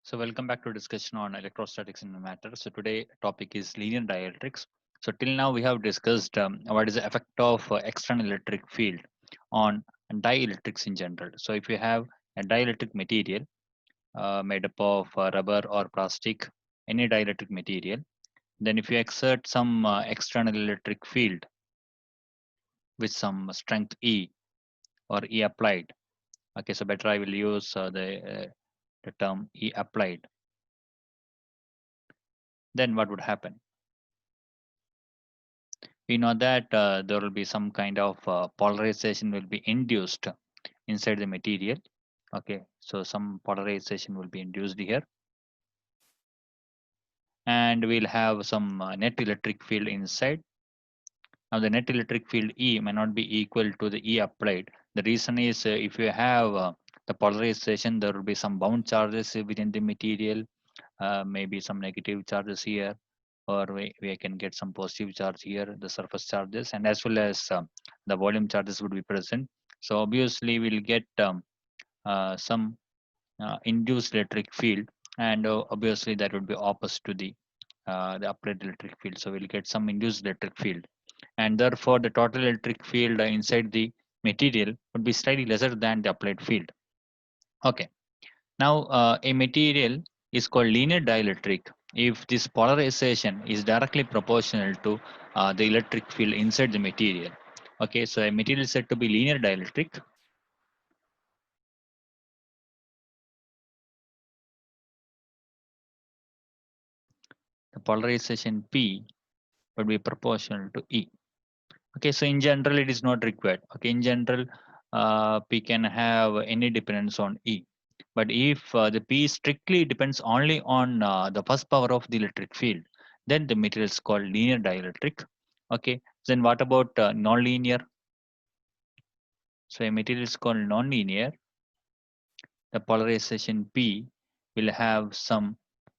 So welcome back to discussion on electrostatics in matter. So today topic is linear dielectrics. So till now we have discussed what is the effect of external electric field on dielectrics in general. So if you have a dielectric material made up of rubber or plastic, any dielectric material, then if you exert some external electric field with some strength E or E applied. Okay, so better I will use the term E applied. Then what would happen? We know that there will be some kind of polarization will be induced inside the material. Okay, so some polarization will be induced here, and we'll have some net electric field inside. Now the net electric field E may not be equal to the E applied. The reason is if you have the polarization, there will be some bound charges within the material, maybe some negative charges here, or we can get some positive charge here, the surface charges, and as well as the volume charges would be present. So obviously we'll get some induced electric field, and obviously that would be opposite to the applied electric field. So we'll get some induced electric field, and therefore the total electric field inside the material would be slightly lesser than the applied field. Okay. Now, a material is called linear dielectric if this polarization is directly proportional to the electric field inside the material. Okay, so a material is said to be linear dielectric. The polarization P would be proportional to E. Okay, so in general, it is not required. Okay, in general, P can have any dependence on E. But if the P strictly depends only on the first power of the electric field, then the material is called linear dielectric. Okay, then what about nonlinear? So a material is called nonlinear. The polarization P will have some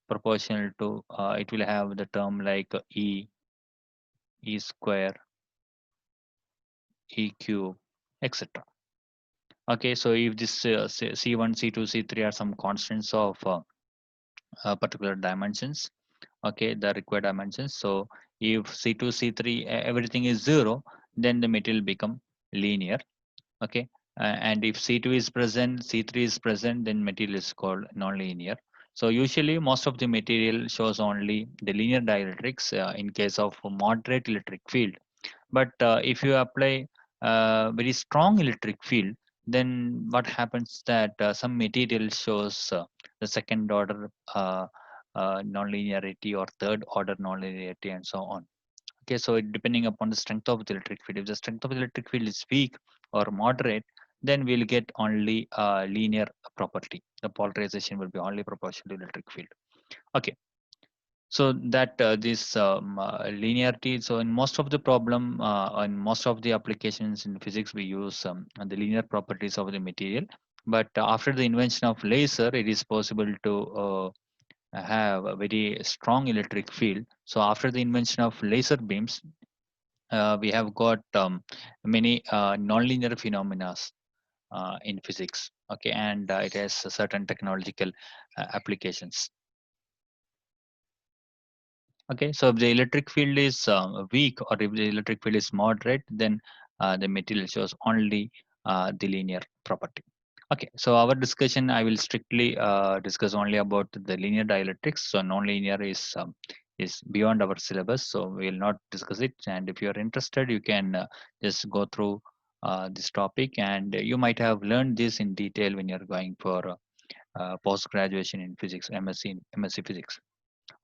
proportional to, it will have the term like E square, E cube, etc. Okay, so if this C1, C2, C3 are some constants of particular dimensions, okay, the required dimensions. So if C2, C3, everything is 0, then the material become linear. Okay, and if C2 is present, C3 is present, then material is called nonlinear. So usually most of the material shows only the linear dielectrics in case of moderate electric field. But if you apply very strong electric field, then what happens that some material shows the second order nonlinearity or third order nonlinearity and so on. Okay, so depending upon the strength of the electric field, if the strength of the electric field is weak or moderate, then we'll get only linear property. The polarization will be only proportional to electric field. Okay, so that this linearity, so in most of the problem in most of the applications in physics we use the linear properties of the material, but after the invention of laser it is possible to have a very strong electric field. So after the invention of laser beams, we have got many nonlinear phenomena in physics. Okay, and it has certain technological applications. Okay, so if the electric field is weak or if the electric field is moderate, then the material shows only the linear property. Okay, so our discussion, I will strictly discuss only about the linear dielectrics. So non-linear is beyond our syllabus, so we will not discuss it. And if you are interested, you can just go through this topic, and you might have learned this in detail when you are going for post graduation in physics, MSc physics.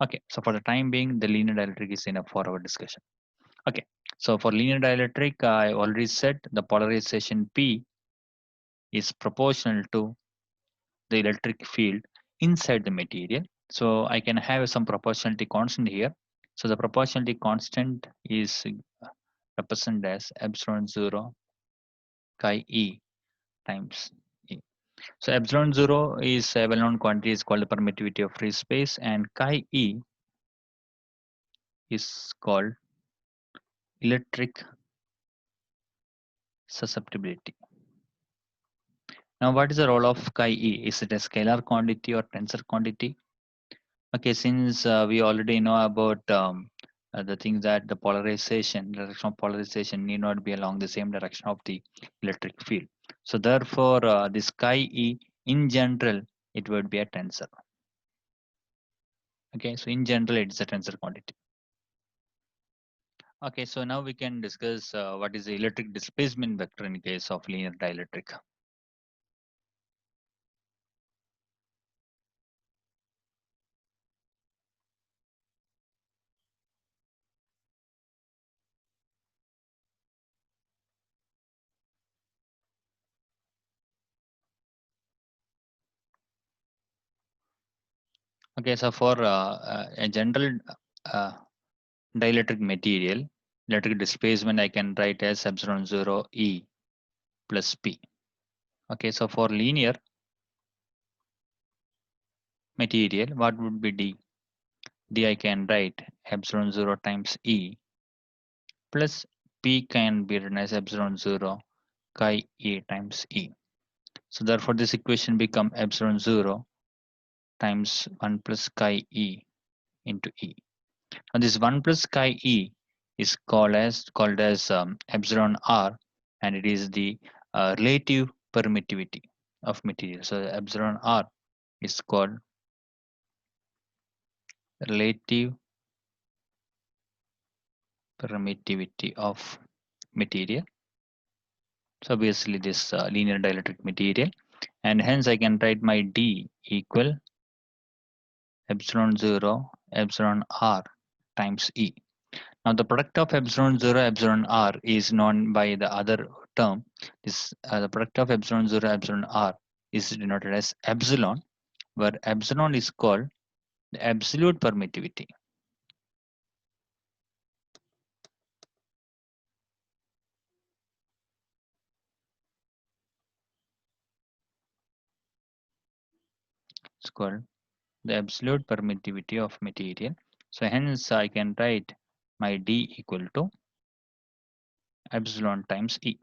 Okay, so for the time being, the linear dielectric is enough for our discussion. Okay, so for linear dielectric, I already said the polarization P is proportional to the electric field inside the material. So I can have some proportionality constant here. So the proportionality constant is represented as epsilon 0 chi E times E. So epsilon 0 is a well-known quantity, is called the permittivity of free space, and chi E is called electric susceptibility. Now, what is the role of chi e? Is it a scalar quantity or tensor quantity? Okay, since we already know about the thing that the polarization, direction of polarization need not be along the same direction of the electric field. So therefore, this chi e in general, it would be a tensor. Okay, so in general, it's a tensor quantity. Okay, so now we can discuss what is the electric displacement vector in case of linear dielectric. Okay, so for a general uh, dielectric material, electric displacement I can write as epsilon 0 E plus P. Okay, so for linear material, what would be D? D I can write epsilon 0 times E plus P can be written as epsilon 0 chi E times E. So therefore this equation become epsilon 0 times 1 plus chi E into E. Now this 1 plus chi E is called as epsilon R, and it is the relative permittivity of material. So epsilon R is called relative permittivity of material. So obviously this linear dielectric material, and hence I can write my D equal epsilon 0 epsilon R times E. Now the product of epsilon 0 epsilon R is known by the other term. This the product of epsilon 0 epsilon R is denoted as epsilon, where epsilon is called the absolute permittivity. It's called the absolute permittivity of material. So hence I can write my D equal to epsilon times E.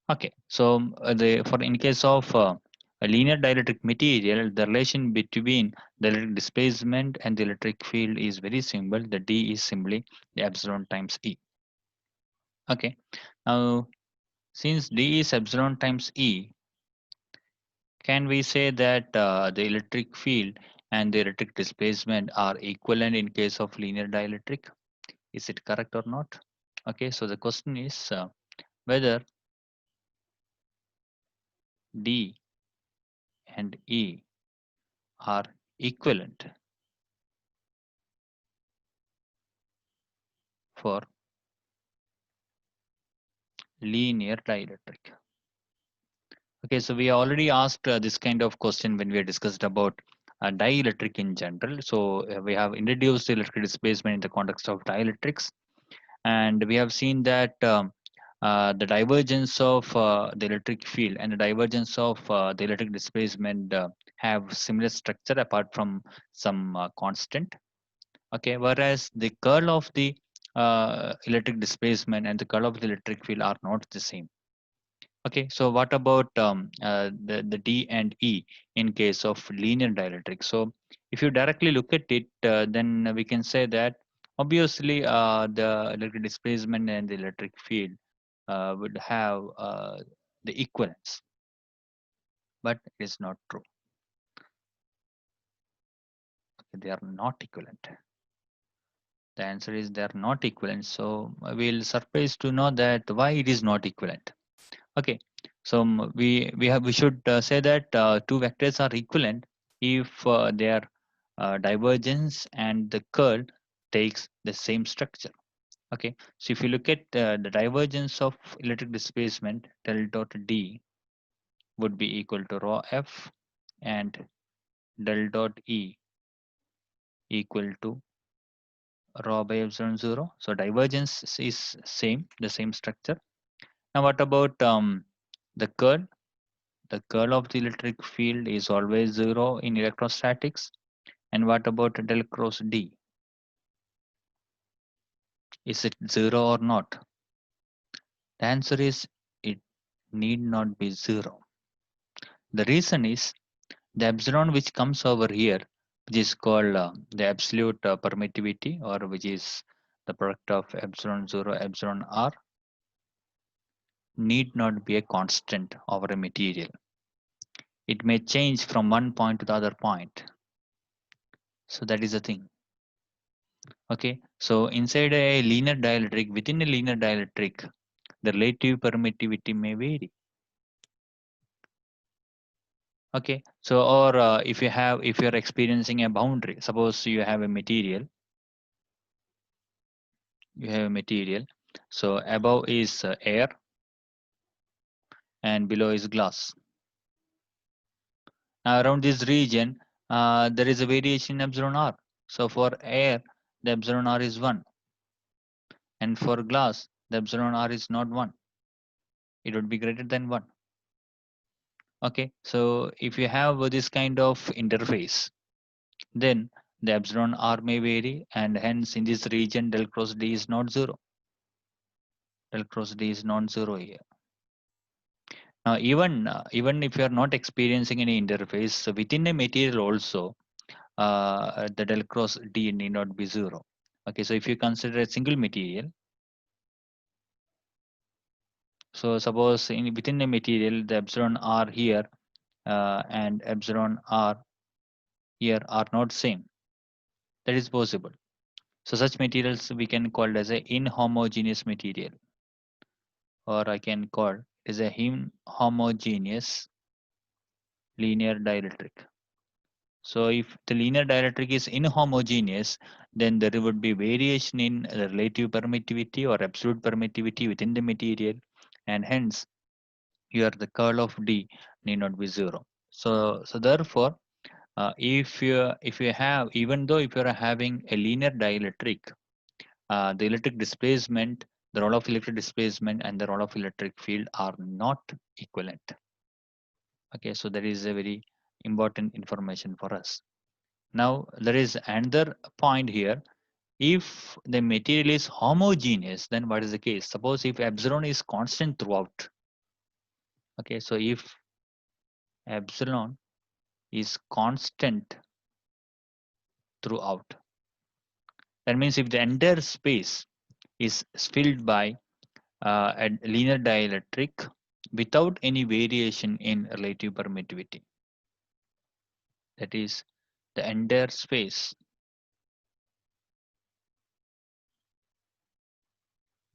Okay, so the for in case of a linear dielectric material, the relation between the electric displacement and the electric field is very simple. The D is simply the epsilon times E. Okay, now since D is epsilon times E, can we say that the electric field and the electric displacement are equivalent in case of linear dielectric? Is it correct or not? Okay, so the question is whether D and E are equivalent for linear dielectric. Okay, so we already asked this kind of question when we discussed about dielectric in general. So we have introduced electric displacement in the context of dielectrics, and we have seen that the divergence of the electric field and the divergence of the electric displacement have similar structure apart from some constant. Okay, whereas the curl of the electric displacement and the curl of the electric field are not the same. Okay, so what about the D and E in case of linear dielectric? So if you directly look at it, then we can say that obviously the electric displacement and the electric field would have the equivalence, but it is not true. They are not equivalent. The answer is they are not equivalent. So we'll surprise to know that why it is not equivalent. Okay, so we should say that two vectors are equivalent if their divergence and the curl takes the same structure. Okay, so if you look at the divergence of electric displacement, del dot D would be equal to rho F, and del dot E equal to rho by epsilon 0. So divergence is same, the same structure. Now what about the curl? The curl of the electric field is always 0 in electrostatics. And what about del cross D? Is it 0 or not? The answer is it need not be 0. The reason is the epsilon which comes over here, which is called the absolute permittivity, or which is the product of epsilon 0 epsilon r, need not be a constant over a material. It may change from one point to the other point. So that is the thing. Okay, so inside a linear dielectric, within a linear dielectric, the relative permittivity may vary. Okay, so or if you're experiencing a boundary, suppose you have a material, so above is air and below is glass. Now around this region, there is a variation in epsilon r. So for air, the epsilon r is 1, and for glass, the epsilon r is not 1. It would be greater than 1. Okay, so if you have this kind of interface, then the epsilon r may vary, and hence in this region del cross d is not 0. Del cross d is not 0 here. Now even if you are not experiencing any interface, so within a material also, the del cross d need not be 0. Okay, so if you consider a single material, so suppose within a material the epsilon r here and epsilon r here are not same. That is possible. So such materials we can call as a inhomogeneous material, or I can call as a homogeneous linear dielectric. So if the linear dielectric is inhomogeneous, then there would be variation in the relative permittivity or absolute permittivity within the material, and hence here the curl of D need not be 0. So therefore, if you have, even though if you are having a linear dielectric, the electric displacement, the role of electric displacement and the role of electric field are not equivalent. Okay, so that is a very important information for us. Now there is another point here. If the material is homogeneous, then what is the case? Suppose if epsilon is constant throughout. Okay, so if epsilon is constant throughout, that means if the entire space is filled by a linear dielectric without any variation in relative permittivity, that is, the entire space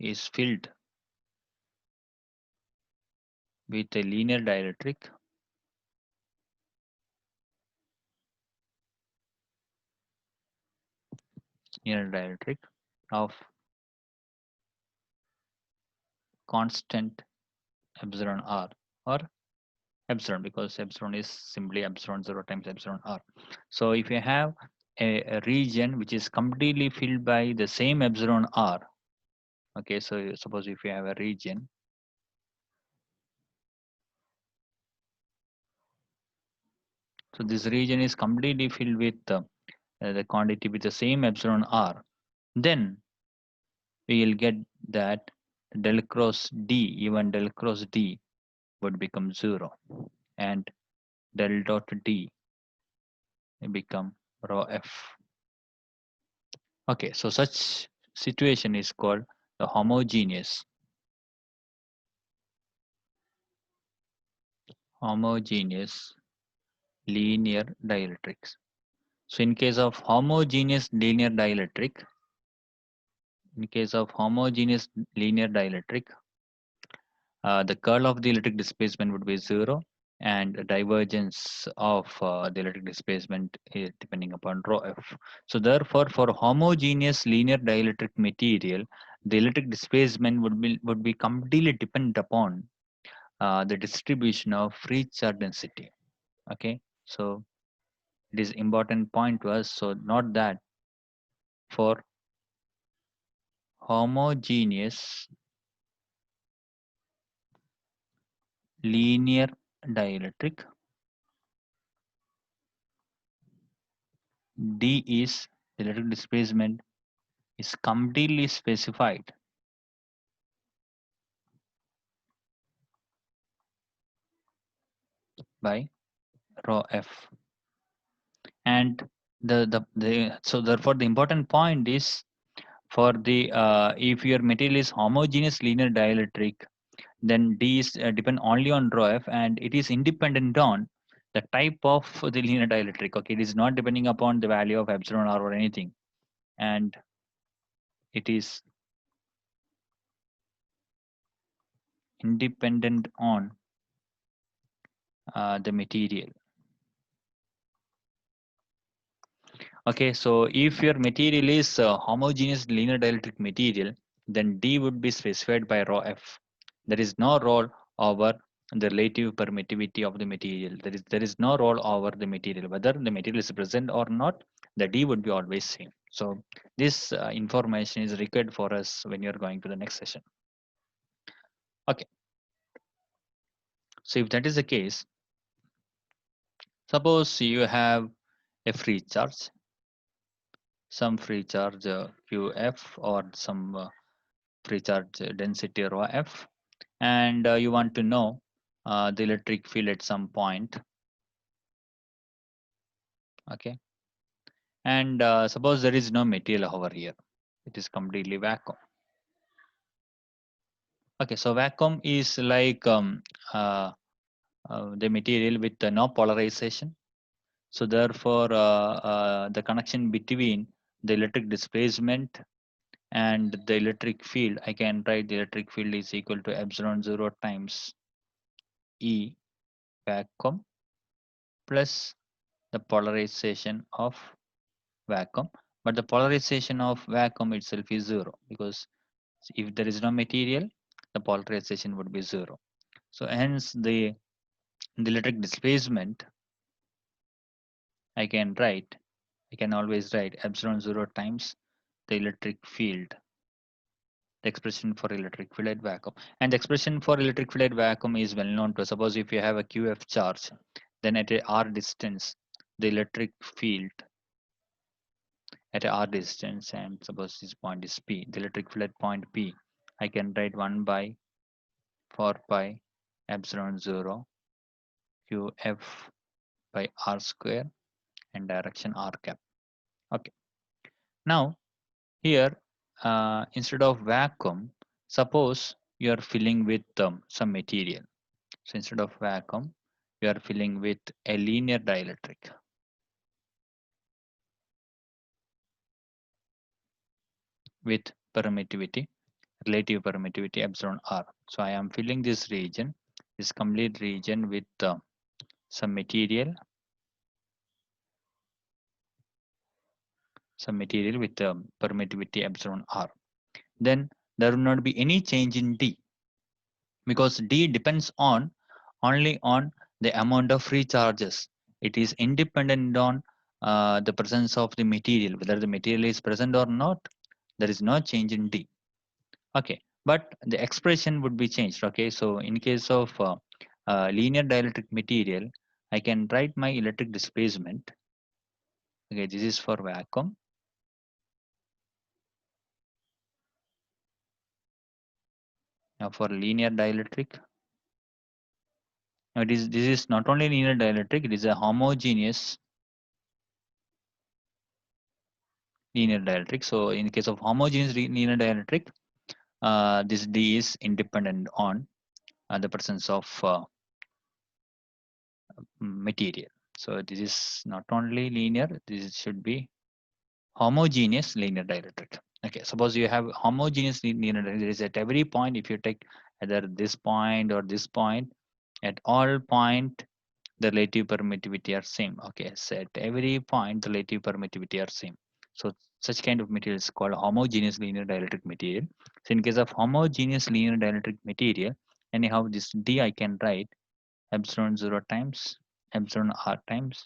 is filled with a linear dielectric of constant epsilon r, or epsilon, because epsilon is simply epsilon 0 times epsilon r. So if you have a region which is completely filled by the same epsilon r, okay, so suppose if you have a region, so this region is completely filled with the quantity with the same epsilon r, then we will get that del cross d, even del cross d would become 0, and del dot d become rho f. Okay, so such situation is called the homogeneous linear dielectrics. So in case of homogeneous linear dielectric, the curl of the electric displacement would be 0, and the divergence of the electric displacement is depending upon rho f. So therefore, for homogeneous linear dielectric material, the electric displacement would be completely dependent upon the distribution of free charge density. Okay, so it is important point to us. So not that for homogeneous linear dielectric, d is the electric displacement is completely specified by rho f. And so therefore the important point is, for the if your material is homogeneous linear dielectric, then D is depend only on rho f, and it is independent on the type of the linear dielectric. Okay, it is not depending upon the value of epsilon r or anything, and it is independent on the material. Okay, so if your material is homogeneous linear dielectric material, then D would be specified by rho f. There is no role over the relative permittivity of the material. There is no role over the material, whether the material is present or not. The D would be always same. So this information is required for us when you are going to the next session. Okay, so if that is the case, suppose you have a free charge, some free charge qf, or some free charge density rho f, and you want to know the electric field at some point. Okay, and suppose there is no material over here, it is completely vacuum. Okay, so vacuum is like the material with no polarization. So therefore the connection between the electric displacement and the electric field, I can write the electric field is equal to epsilon 0 times E vacuum plus the polarization of vacuum. But the polarization of vacuum itself is 0, because if there is no material, the polarization would be 0. So hence the electric displacement, I can write, I can always write epsilon 0 times the electric field, the expression for electric field at vacuum. And the expression for electric field at vacuum is well known to us. Suppose if you have a QF charge, then at a r distance, the electric field at a r distance, and suppose this point is P, the electric field at point P, I can write 1 by 4 pi epsilon 0 QF by r square and direction r cap. Okay. Now here, instead of vacuum, suppose you are filling with some material. So instead of vacuum, you are filling with a linear dielectric with permittivity, relative permittivity epsilon r. So I am filling this region, this complete region, with some material, with permittivity epsilon r. Then there will not be any change in D, because D depends on only on the amount of free charges. It is independent on the presence of the material, whether the material is present or not. There is no change in D. Okay, but the expression would be changed. Okay, so in case of linear dielectric material, I can write my electric displacement. Okay, this is for vacuum. Now for linear dielectric, now this is not only linear dielectric, it is a homogeneous linear dielectric. So in case of homogeneous linear dielectric, this D is independent on the presence of material. So this is not only linear, this should be homogeneous linear dielectric. Okay, suppose you have homogeneous linear dielectric, there is at every point, if you take either this point or this point, at all point the relative permittivity are same. Okay, so at every point the relative permittivity are same. So such kind of material is called homogeneous linear dielectric material. So in case of homogeneous linear dielectric material, anyhow this D I can write epsilon 0 times epsilon r times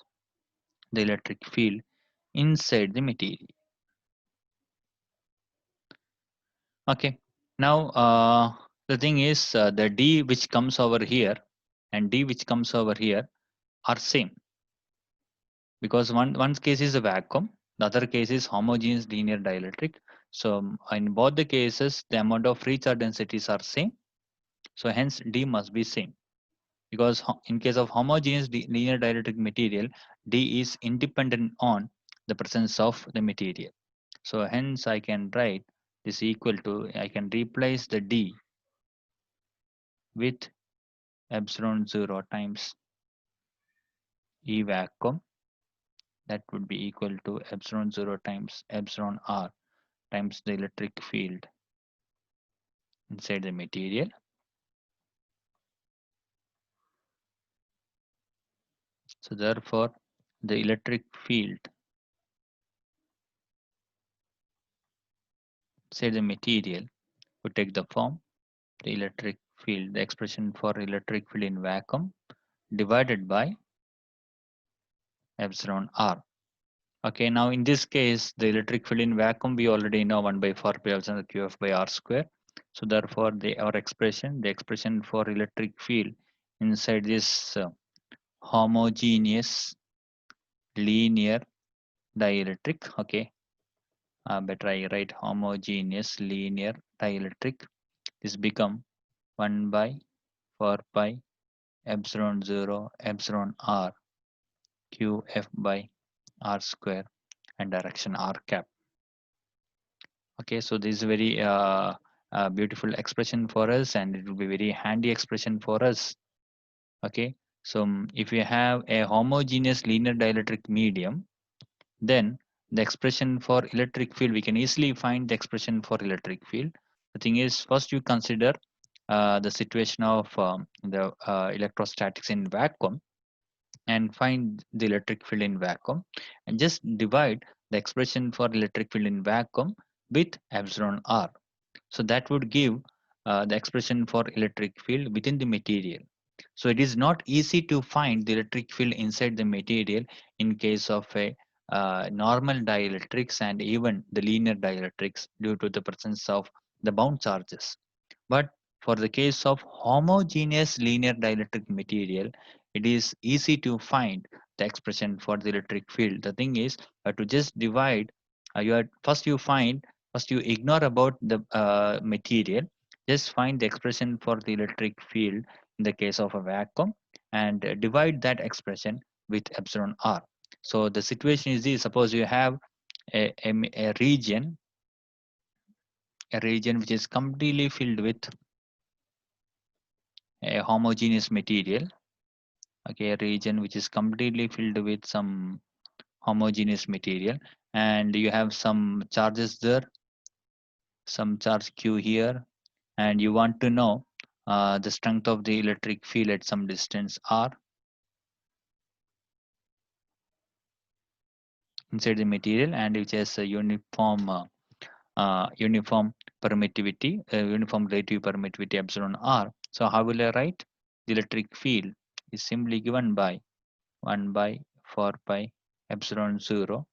the electric field inside the material. Okay, now the thing is the D which comes over here and D which comes over here are same, because one case is a vacuum, the other case is homogeneous linear dielectric. So in both the cases the amount of free charge densities are same, so hence D must be same. because in case of homogeneous linear dielectric material, d is independent on the presence of the material. So hence I can write this equal to, I can replace the d with epsilon 0 times E vacuum, that would be equal to epsilon 0 times epsilon r times the electric field inside the material. So therefore the electric field inside the material would take the form, the electric field, the expression for electric field in vacuum divided by epsilon r. Okay, now in this case, the electric field in vacuum, we already know 1 by 4 pi epsilon qf by r square. So therefore, the expression for electric field inside this homogeneous linear dielectric. Okay, better I write homogeneous linear dielectric. This become 1 by 4 pi epsilon 0 epsilon r qf by r square and direction r cap. Okay, so this is very beautiful expression for us, and it will be very handy expression for us. Okay, so if you have a homogeneous linear dielectric medium, then the expression for electric field, we can easily find the expression for electric field. The thing is, first you consider the situation of the electrostatics in vacuum and find the electric field in vacuum, and just divide the expression for electric field in vacuum with epsilon r. So that would give the expression for electric field within the material. So it is not easy to find the electric field inside the material in case of a normal dielectrics and even the linear dielectrics due to the presence of the bound charges. But for the case of homogeneous linear dielectric material, it is easy to find the expression for the electric field. The thing is to just divide, first you ignore about the material, just find the expression for the electric field in the case of a vacuum and divide that expression with epsilon r. So the situation is this: suppose you have a region which is completely filled with a homogeneous material. Okay, a region which is completely filled with some homogeneous material, and you have some charges there, some charge q here, and you want to know the strength of the electric field at some distance r inside the material, and which has a uniform permittivity, uniform relative permittivity epsilon r. So how will I write? The electric field is simply given by 1 by 4 pi epsilon 0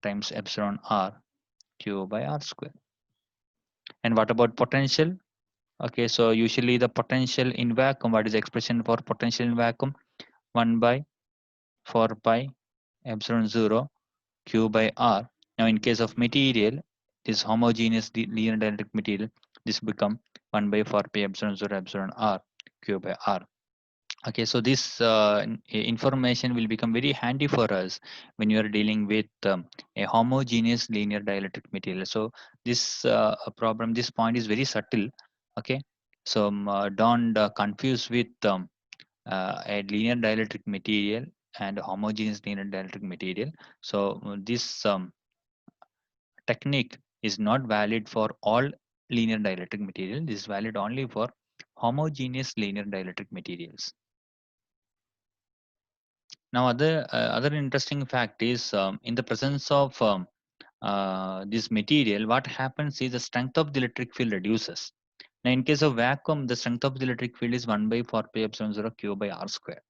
times epsilon r q by r square. And what about potential? Okay, so usually the potential in vacuum, what is the expression for potential in vacuum? 1 by 4 pi epsilon 0 q by r. Now in case of material, this homogeneous linear dielectric material, this become 1 by 4 pi epsilon 0 epsilon r q by r. Okay, so this information will become very handy for us when you are dealing with a homogeneous linear dielectric material. So this problem, this point is very subtle. Okay, so don't confuse with a linear dielectric material and homogeneous linear dielectric material. So this technique is not valid for all linear dielectric material. This is valid only for homogeneous linear dielectric materials. Now, other interesting fact is in the presence of this material, what happens is the strength of the electric field reduces. Now, in case of vacuum, the strength of the electric field is 1 by 4 pi epsilon 0 q by r square.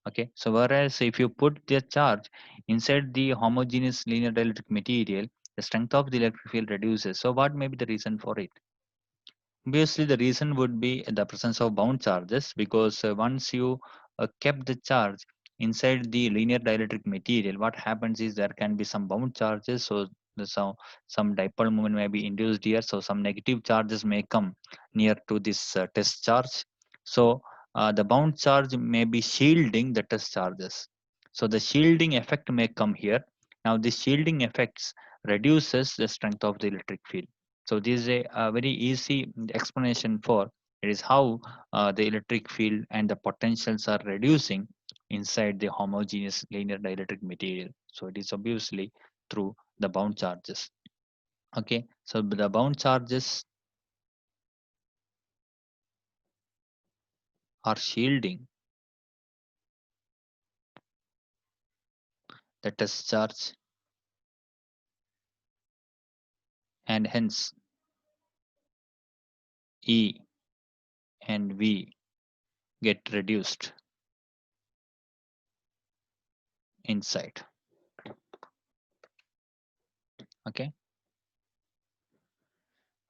Okay, so whereas if you put the charge inside the homogeneous linear dielectric material, the strength of the electric field reduces. So, what may be the reason for it? Obviously, the reason would be the presence of bound charges, because once you kept the charge inside the linear dielectric material, what happens is there can be some bound charges. So, some dipole moment may be induced here. So, some negative charges may come near to this test charge. So, the bound charge may be shielding the test charges. So the shielding effect may come here. Now this shielding effects reduces the strength of the electric field. So this is a very easy explanation for it is how the electric field and the potentials are reducing inside the homogeneous linear dielectric material. So it is obviously through the bound charges. Okay, so the bound charges are shielding the test charge, and hence E and V get reduced inside. Okay,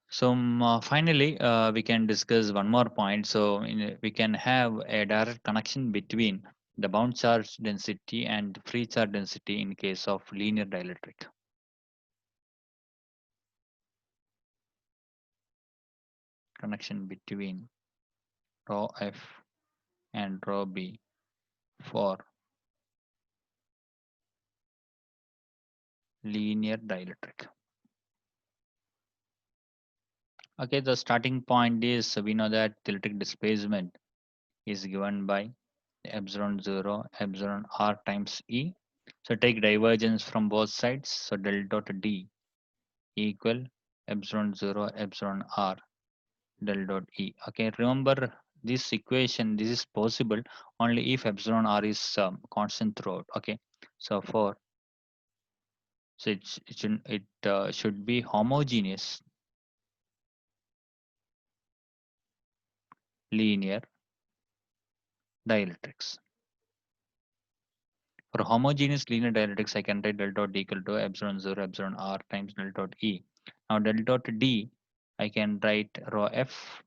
so finally we can discuss one more point. So we can have a direct connection between the bound charge density and free charge density in case of linear dielectric. Connection between rho f and rho b for linear dielectric. Okay, the starting point is we know that the electric displacement is given by epsilon 0 epsilon r times E. So take divergence from both sides. So del dot D equal epsilon 0 epsilon r del dot E. Okay, remember this equation, this is possible only if epsilon r is constant throughout. Okay, so for so it should be homogeneous linear dielectrics. For homogeneous linear dielectrics, I can write del dot D equal to epsilon 0 epsilon r times del dot E. Now del dot D, I can write rho f,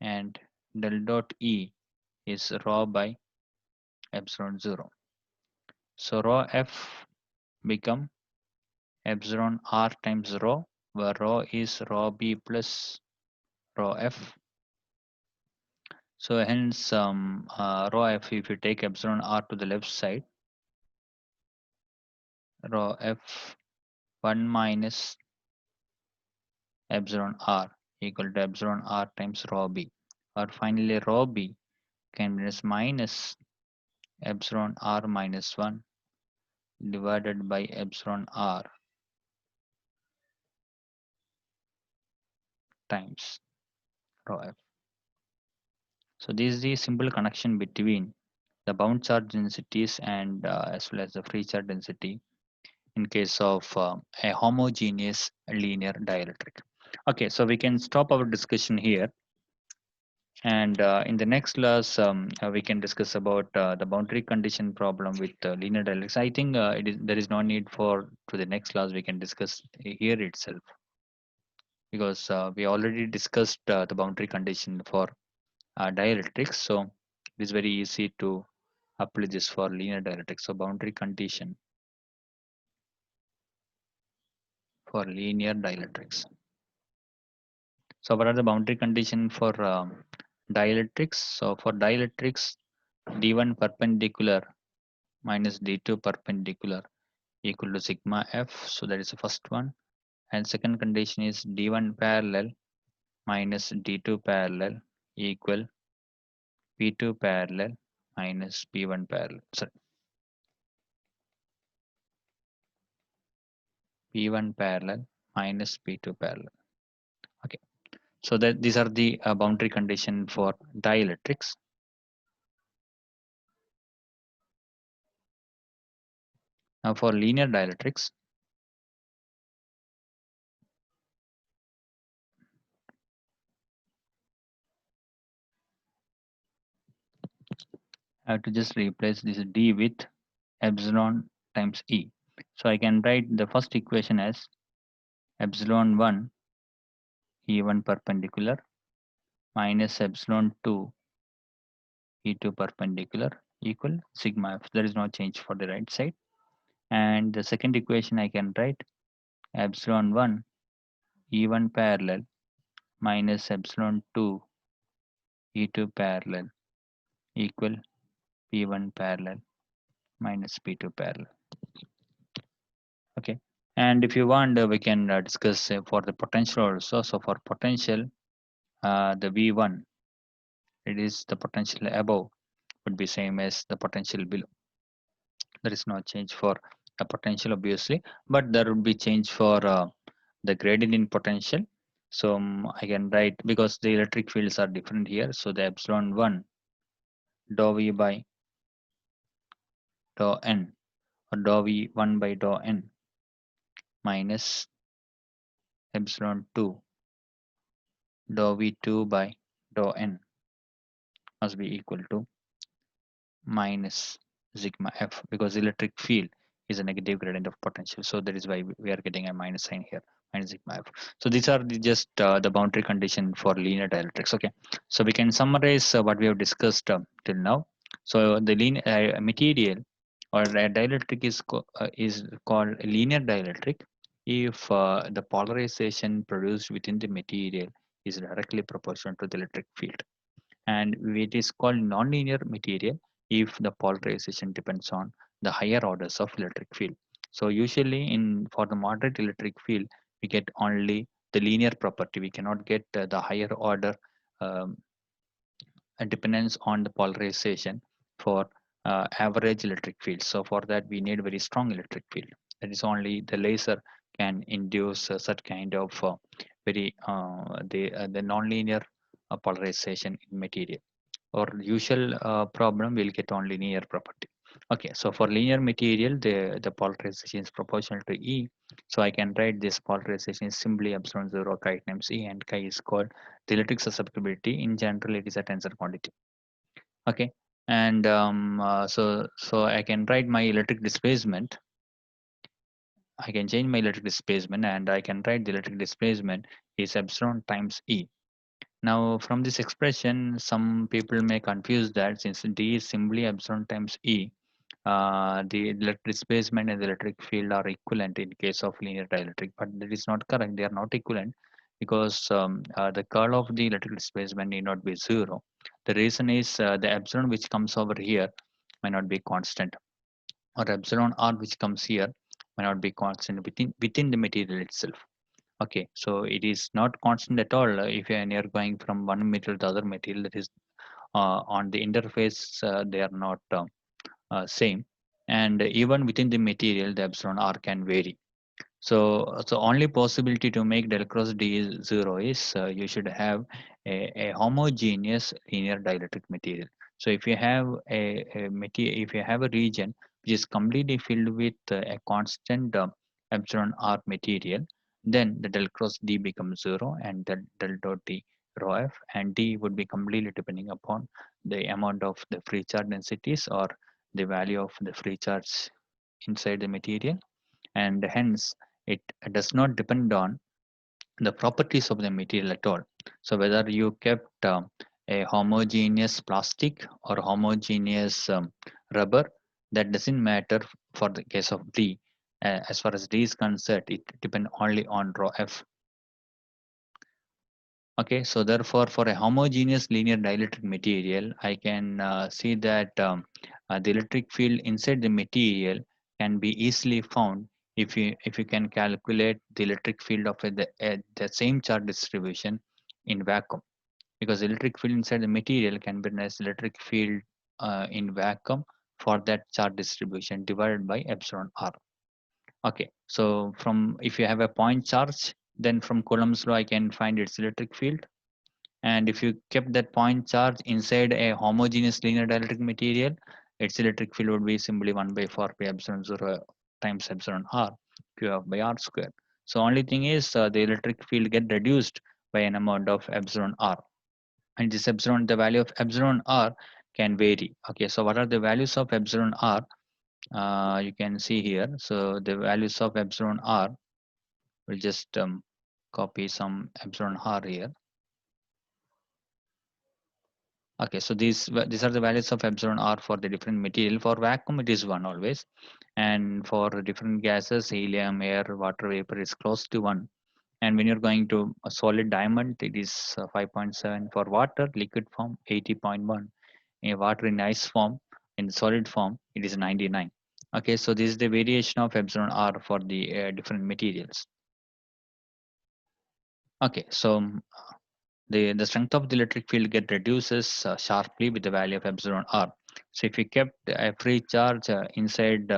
and del dot E is rho by epsilon 0. So rho f become epsilon r times rho, where rho is rho b plus rho f. So hence rho f, if you take epsilon r to the left side, rho f 1 minus epsilon r equal to epsilon r times rho b, or finally rho b can be as minus epsilon r minus 1 divided by epsilon r times rho f. So this is the simple connection between the bound charge densities and as well as the free charge density in case of a homogeneous linear dielectric. Okay, so we can stop our discussion here, and in the next class we can discuss about the boundary condition problem with linear dielectrics. I think there is no need for to the next class, we can discuss here itself, because we already discussed the boundary condition for dielectrics. So it is very easy to apply this for linear dielectrics. So boundary condition for linear dielectrics. So what are the boundary condition for dielectrics? So for dielectrics, d1 perpendicular minus d2 perpendicular equal to sigma f. So that is the first one. And second condition is d1 parallel minus d2 parallel equal p2 parallel minus p1 parallel. Sorry, p1 parallel minus p2 parallel. Okay. So that these are the boundary condition for dielectrics. Now for linear dielectrics, I have to just replace this d with epsilon times E. So I can write the first equation as epsilon 1 E1 perpendicular minus epsilon 2 E2 perpendicular equal sigma f. There is no change for the right side. And the second equation I can write epsilon 1 E1 parallel minus epsilon 2 E2 parallel equal P1 parallel minus P2 parallel. Okay, and if you want, we can discuss for the potential also. So for potential, the V1, it is the potential above would be same as the potential below. There is no change for a potential obviously, but there would be change for the gradient in potential. So I can write, because the electric fields are different here, so the epsilon 1 dou V by dou n, or dou V1 by dou n, minus epsilon 2 dou V2 by dou n must be equal to minus sigma f, because electric field is a negative gradient of potential, so that is why we are getting a minus sign here, minus sigma f. So these are just the boundary condition for linear dielectrics. Okay, so we can summarize what we have discussed till now. So the linear material or a dielectric is called a linear dielectric if the polarization produced within the material is directly proportional to the electric field, and it is called nonlinear material if the polarization depends on the higher orders of electric field. So usually in for the moderate electric field, we get only the linear property. We cannot get the higher order um, dependence on the polarization for average electric field. So for that we need very strong electric field. That is only the laser can induce such kind of the nonlinear polarization in material, or usual problem will get only linear property. Okay, so for linear material, the polarization is proportional to E. So I can write this polarization is simply epsilon 0 chi times E, and chi is called the electric susceptibility. In general, it is a tensor quantity. Okay, and so I can write my electric displacement. I can change my electric displacement, and I can write the electric displacement is epsilon times E. Now, from this expression, some people may confuse that since D is simply epsilon times E, the electric displacement and the electric field are equivalent in case of linear dielectric, but that is not correct. They are not equivalent because the curl of the electric displacement need not be zero. The reason is the epsilon which comes over here may not be constant, or epsilon r which comes here may not be constant within the material itself. Okay, so it is not constant at all if you are going from one material to other material. That is on the interface, they are not same, and even within the material, the epsilon r can vary. So only possibility to make del cross D is zero is you should have a homogeneous linear dielectric material. So if you have a material, if you have a region which is completely filled with a constant epsilon r material, then the del cross D becomes zero, and del dot D rho f, and D would be completely depending upon the amount of the free charge densities or the value of the free charge inside the material, and hence it does not depend on the properties of the material at all. So whether you kept a homogeneous plastic or homogeneous rubber, that doesn't matter for the case of D. As far as D is concerned, it depends only on rho f. Okay, so therefore, for a homogeneous linear dielectric material, I can see that the electric field inside the material can be easily found if you can calculate the electric field of the same charge distribution in vacuum, because electric field inside the material can be known as electric field in vacuum for that charge distribution divided by epsilon r. Okay, so from if you have a point charge, then from Coulomb's law I can find its electric field, and if you kept that point charge inside a homogeneous linear dielectric material, its electric field would be simply 1 by 4 pi epsilon 0 times epsilon r q by r square. So only thing is the electric field get reduced by an amount of epsilon r, and this epsilon, the value of epsilon r can vary. Okay, so what are the values of epsilon r? You can see here. So the values of epsilon r, we'll just copy some epsilon r here. Okay, so these are the values of epsilon r for the different material. For vacuum, it is 1 always, and for different gases, helium, air, water vapor is close to 1. And when you're going to a solid diamond, it is 5.7. For water, liquid form, 80.1. In water in ice form, in solid form, it is 99. Okay, so this is the variation of epsilon r for the different materials. Okay, so the strength of the electric field get reduces sharply with the value of epsilon r. So if you kept a free charge inside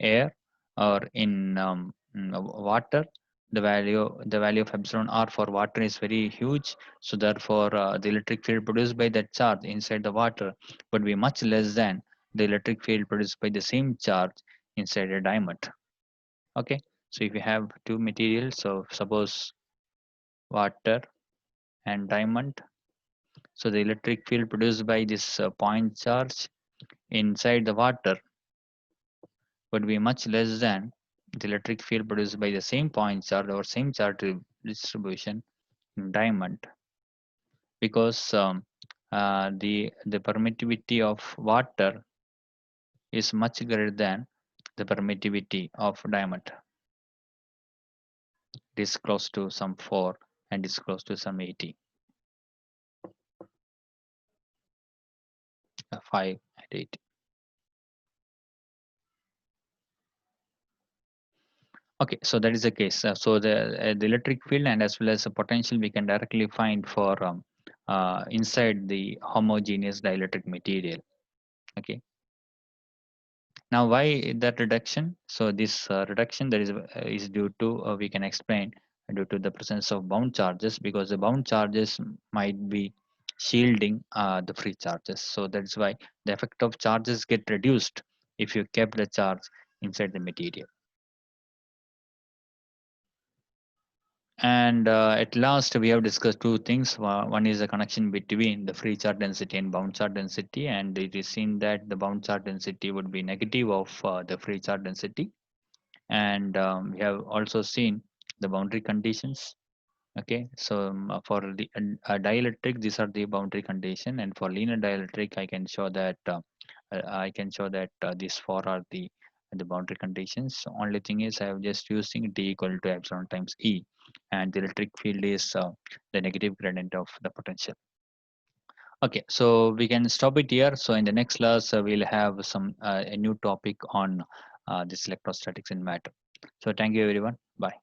air or in water, the value of epsilon r for water is very huge. So therefore, the electric field produced by that charge inside the water would be much less than the electric field produced by the same charge inside a diamond. Okay, so if you have two materials, so suppose water and diamond, so the electric field produced by this point charge inside the water would be much less than the electric field produced by the same point charge or same charge distribution in diamond, because the permittivity of water is much greater than the permittivity of diamond. It is close to some 4 and is close to some 80, 5 and 80. Okay, so that is the case. So the electric field and as well as the potential we can directly find for inside the homogeneous dielectric material. Okay. Now, why that reduction? So this reduction that is due to we can explain due to the presence of bound charges, because the bound charges might be shielding the free charges. So that's why the effect of charges get reduced if you kept the charge inside the material. And at last, we have discussed two things. One is the connection between the free charge density and bound charge density, and it is seen that the bound charge density would be negative of the free charge density. And we have also seen the boundary conditions. Okay, so for the dielectric, these are the boundary condition, and for linear dielectric, I can show that these four are the boundary conditions. Only thing is I have just using d equal to epsilon times E, and the electric field is the negative gradient of the potential. Okay, so we can stop it here. So in the next class, we'll have some a new topic on this electrostatics in matter. So thank you everyone. Bye.